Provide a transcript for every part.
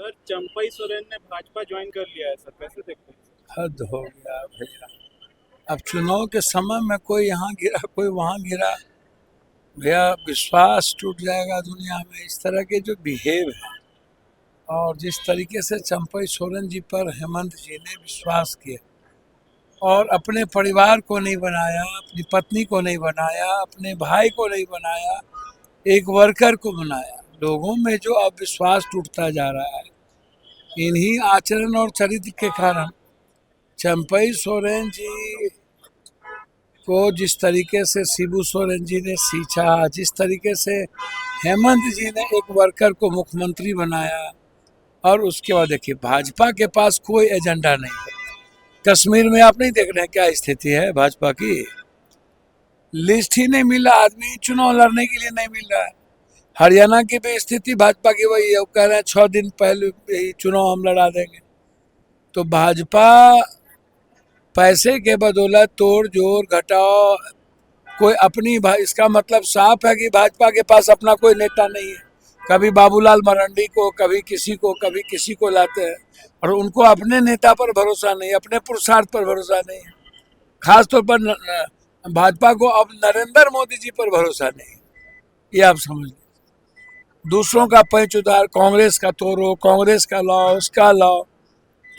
Sir Champai Soren ने Bhajpa join कर लिया है सर, कैसे देखते हैं? हद हो गया भैया। अब चुनाव के समय में कोई यहाँ गिरा कोई वहाँ गिरा, भैया विश्वास टूट जाएगा दुनिया में। इस तरह के जो बिहेव है और जिस तरीके से चंपई सोरेन जी पर हेमंत जी ने विश्वास किया और अपने परिवार को नहीं बनाया, अपनी पत्नी को नहीं बनाया, अपने भाई को नहीं बनाया, एक वर्कर को बनाया, लोगों में जो अब विश्वास टूटता जा रहा है इन्हीं आचरण और चरित्र के कारण। चंपई सोरेन जी को जिस तरीके से शिबू सोरेन जी ने सींचा, जिस तरीके से हेमंत जी ने एक वर्कर को मुख्यमंत्री बनाया, और उसके बाद देखिए भाजपा के पास कोई एजेंडा नहीं है। कश्मीर में आप नहीं देख रहे हैं क्या स्थिति है भाजपा की? लिस्ट ही नहीं मिला, आदमी चुनाव लड़ने के लिए नहीं मिल रहा है। हरियाणा की भी स्थिति भाजपा की वही है, वो कह रहे हैं 6 दिन पहले ही चुनाव हम लड़ा देंगे। तो भाजपा पैसे के बदौलत तोड़ जोड़ घटाओ कोई अपनी, इसका मतलब साफ है कि भाजपा के पास अपना कोई नेता नहीं है। कभी बाबूलाल मरांडी को, कभी किसी को लाते हैं और उनको अपने नेता पर भरोसा नहीं, अपने पुरुषार्थ पर भरोसा नहीं है। खासतौर पर भाजपा को अब नरेंद्र मोदी जी पर भरोसा नहीं, ये आप समझ लीजिए। दूसरों का पैंच उधार, कांग्रेस का तोड़ो, कांग्रेस का लाओ, उसका लाओ।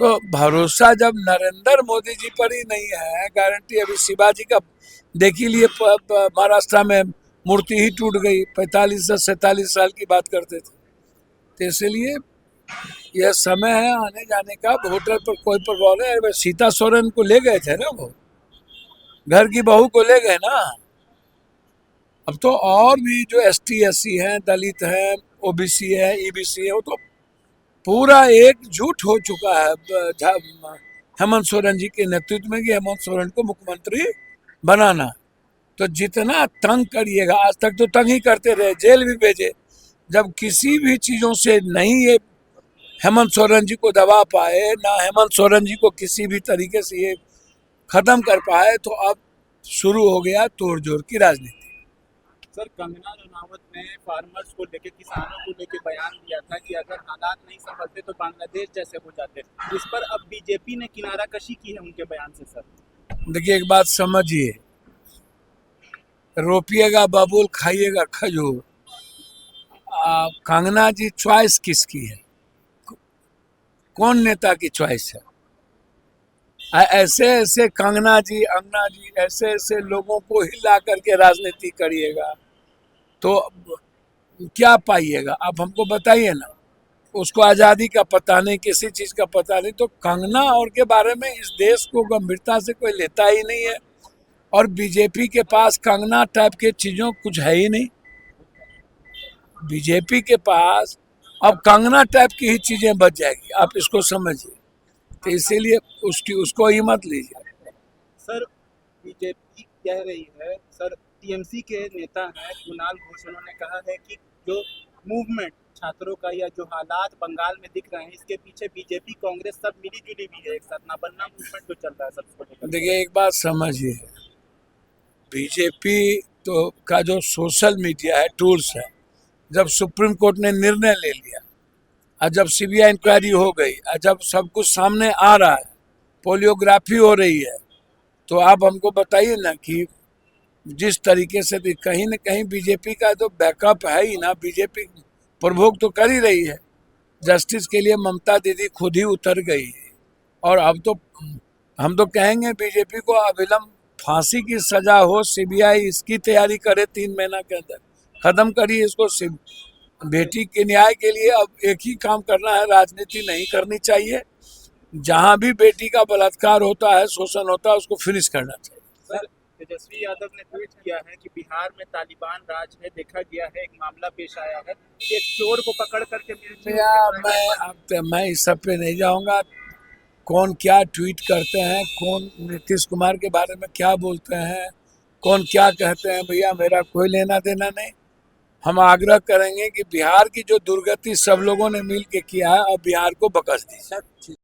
तो भरोसा जब नरेंद्र मोदी जी पर ही नहीं है, गारंटी अभी शिवाजी का देख ही लिए, महाराष्ट्र में मूर्ति ही टूट गई। 45 से 47 साल की बात करते थे। तो इसलिए यह समय है आने जाने का। वोटर पर कोई प्रभाव नहीं। सीता सोरेन को ले गए थे ना, वो घर की बहू को ले गए ना। अब तो और भी जो ST SC हैं, दलित हैं, OBC है, EBC है, वो तो पूरा एकजुट हो चुका है हेमंत सोरेन जी के नेतृत्व में कि हेमंत सोरेन को मुख्यमंत्री बनाना। तो जितना तंग करिएगा, आज तक तो तंग ही करते रहे, जेल भी भेजे। जब किसी भी चीज़ों से नहीं ये हेमंत सोरेन जी को दबा पाए, ना हेमंत सोरेन जी को किसी भी तरीके से ये खत्म कर पाए, तो अब शुरू हो गया तोड़ जोड़ की राजनीति। सर कंगना रनावत ने फार्मर्स को लेके, किसानों को लेके बयान दिया था कि अगर हालात नहीं संभलते तो बांग्लादेश जैसे हो जाते। इस पर अब बीजेपी ने किनारा कशी की है उनके बयान से। सर देखिए एक बात समझिए, रोपिएगा बबूल, खाइएगा खजूर। कंगना जी चॉइस किसकी है? कौन नेता की चॉइस है? ऐसे ऐसे कंगना जी, अंगना जी, ऐसे ऐसे लोगों को हिला करके राजनीति करिएगा तो क्या पाइएगा? आप हमको बताइए ना। उसको आज़ादी का पता नहीं, किसी चीज़ का पता नहीं। तो कंगना और के बारे में इस देश को गंभीरता से कोई लेता ही नहीं है। और बीजेपी के पास कंगना टाइप के चीज़ों कुछ है ही नहीं। बीजेपी के पास अब कंगना टाइप की ही चीज़ें बच जाएगी, आप इसको समझिए। तो इसीलिए उसको ही मत लीजिए। सर बीजेपी कह रही है, सर TMC के नेता हैं कुणाल घोष, उन्होंने कहा है कि जो मूवमेंट छात्रों का या जो हालात बंगाल में दिख रहे हैं, इसके पीछे बीजेपी कांग्रेस सब मिली जुली भी है, एक साथ ना बनना मूवमेंट जो चल रहा है सबको लेकर। देखिए एक बात समझिए, बीजेपी तो का जो सोशल मीडिया है, टूल्स है, जब सुप्रीम कोर्ट ने निर्णय ले लिया और जब CBI इंक्वायरी हो गई और जब सब कुछ सामने आ रहा है, पोलियोग्राफी हो रही है, तो आप हमको बताइए ना कि जिस तरीके से भी कहीं न कहीं बीजेपी का तो बैकअप है ही ना। बीजेपी प्रभोग तो कर ही रही है। जस्टिस के लिए ममता दीदी खुद ही उतर गई और अब तो हम तो कहेंगे बीजेपी को अविलंब फांसी की सजा हो, CBI इसकी तैयारी करे 3 महीना के अंदर, खत्म करिए इसको। बेटी के न्याय के लिए अब एक ही काम करना है, राजनीति नहीं करनी चाहिए। जहां भी बेटी का बलात्कार होता है, शोषण होता है, उसको फिनिश करना चाहिए। सर तेजस्वी यादव ने ट्वीट किया है कि बिहार में तालिबान राज है, देखा गया है, एक मामला पेश आया है, एक चोर को पकड़ करके। मैं इस सब पे नहीं जाऊंगा। कौन क्या ट्वीट करते हैं, कौन नीतीश कुमार के बारे में क्या बोलते हैं, कौन क्या कहते हैं, भैया मेरा कोई लेना देना नहीं। हम आग्रह करेंगे कि बिहार की जो दुर्गति सब लोगों ने मिल के किया है, अब बिहार को बख्श दीजिए।